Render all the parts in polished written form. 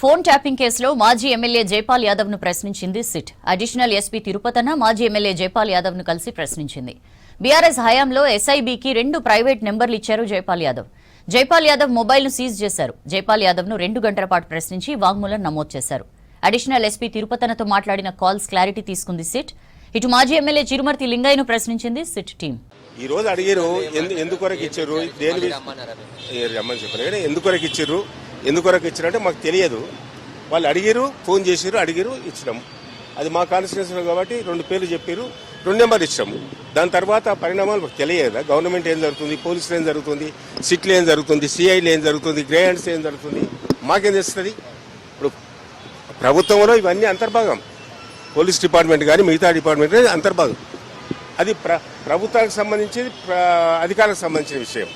Phone tapping కేసులో మాజీ MLA Jaipal Yadav ను ప్రశ్నించింది సిట్. అడిషనల్ ఎస్పీ తిరుపతన్న మాజీ ఎమ్మెల్యే జైపాల్ యాదవ్ ను కలిసి ప్రశ్నించింది. బీఆర్ఎస్ హయాంలో ఎస్ఐబికి 2 ప్రైవేట్ నెంబర్లు ఇచ్చారు జైపాల్ యాదవ్. జైపాల్ యాదవ్ మొబైల్ ను సీజ్ చేశారు. జైపాల్ యాదవ్ ను 2 గంటల పాటు ప్రశ్నించి వాగ్మూలం నమోదు చేశారు. అడిషనల్ ఎస్పీ తిరుపతన్నతో మాట్లాడిన కాల్స్ క్లారిటీ తీసుకుంది సిట్. ఇటు మాజీ ఎమ్మెల్యే చిరుమర్తి లింగయ్యను ప్రశ్నించింది సిట్ టీం. ఈ రోజు అడిగారు ఎందుకొరకు ఇచ్చారు, దేని రమ్మని చెప్పారు, ఎందుకొరకు ఇచ్చారు, ఎందుకొరకు ఇచ్చారంటే మాకు తెలియదు. వాళ్ళు అడిగారు, ఫోన్ చేసారు, అడిగారు, ఇచ్చినాము. అది మా కాన్స్టిట్యూన్సీ కాబట్టి 2 పేర్లు చెప్పారు, 2 నెంబర్లు ఇచ్చాము. దాని తర్వాత పరిణామాలు మాకు తెలియదా, గవర్నమెంట్ ఏం జరుగుతుంది, పోలీసులు ఏం జరుగుతుంది, సిట్లు ఏం జరుగుతుంది, సిఐలు ఏం జరుగుతుంది, గ్రే హ్యాండ్స్ ఏం జరుగుతుంది, మాకేం తెలుస్తుంది. ఇప్పుడు ప్రభుత్వంలో ఇవన్నీ అంతర్భాగం. పోలీస్ డిపార్ట్మెంట్ కానీ మిగతా డిపార్ట్మెంట్ కానీ అంతర్భాగం. అది ప్రభుత్వానికి సంబంధించి అధికారులకు సంబంధించిన విషయం.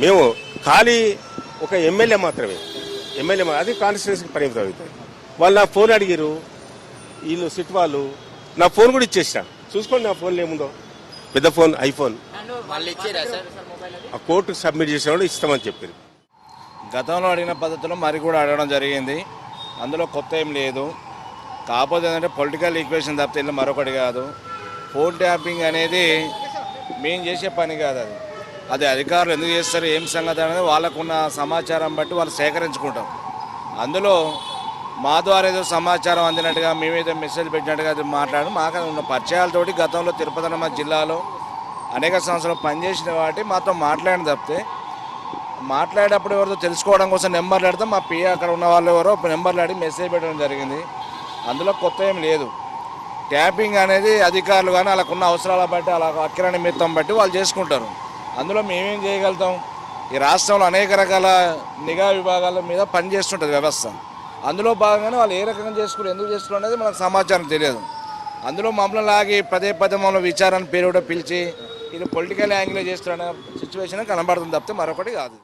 మేము ఖాళీ ఒక ఎమ్మెల్యే మాత్రమే, అది కాన్స్టిట్యూన్సీకి పరిమితం అవుతుంది. వాళ్ళు నా ఫోన్ అడిగారు, వీళ్ళు సిట్ వాళ్ళు నా ఫోన్ కూడా ఇచ్చేసిన, చూసుకోండి నా ఫోన్లో ఏముందో, పెద్ద ఫోన్, ఐఫోన్. ఆ కోర్టుకు సబ్మిట్ చేసిన వాళ్ళు ఇస్తామని చెప్పారు. గతంలో అడిగిన పద్ధతిలో మరి కూడా అడగడం జరిగింది. అందులో కొత్త ఏం లేదు. కాకపోతే ఏంటంటే పొలిటికల్ ఈక్వేషన్ తప్పితే మరొకటి కాదు. ఫోన్ ట్యాపింగ్ అనేది మేము చేసే పని కాదు. అది అధికారులు ఎందుకు చేస్తారు, ఏం సంగతి అనేది వాళ్ళకున్న సమాచారం బట్టి వాళ్ళు సేకరించుకుంటాం. అందులో మా ద్వారా ఏదో సమాచారం అందినట్టుగా మేమేదో మెసేజ్ పెట్టినట్టుగా అది మాట్లాడడం, మాకు ఉన్న పరిచయాలతోటి గతంలో తిరుపతి మా జిల్లాలో అనేక సంవత్సరాలు పనిచేసిన వాటి మాతో మాట్లాడిన తప్పితే, మాట్లాడేటప్పుడు ఎవరితో తెలుసుకోవడం కోసం నెంబర్లు ఆడితే మా పిఏ అక్కడ ఉన్న వాళ్ళు ఎవరో నెంబర్లు ఆడి మెసేజ్ పెట్టడం జరిగింది. అందులో కొత్త ఏం లేదు. ట్యాపింగ్ అనేది అధికారులు కానీ వాళ్ళకున్న అవసరాల బట్టి, అలా అక్కిర నిమిత్తం బట్టి వాళ్ళు చేసుకుంటారు. అందులో మేమేం చేయగలుగుతాం. ఈ రాష్ట్రంలో అనేక రకాల నిఘా విభాగాల మీద పనిచేస్తుంటుంది వ్యవస్థ. అందులో భాగంగానే వాళ్ళు ఏ రకంగా చేసుకుని ఎందుకు చేసుకున్నారు అనేది మనకు సమాచారం తెలియదు. అందులో మమ్మల్ని లాగి పదే మమ్మల్ని విచారణ పేరు కూడా పిలిచి ఇది పొలిటికల్ యాంగిల్ చేస్తున్న సిచ్యువేషన్ కనబడుతుంది తప్పితే మరొకటి కాదు.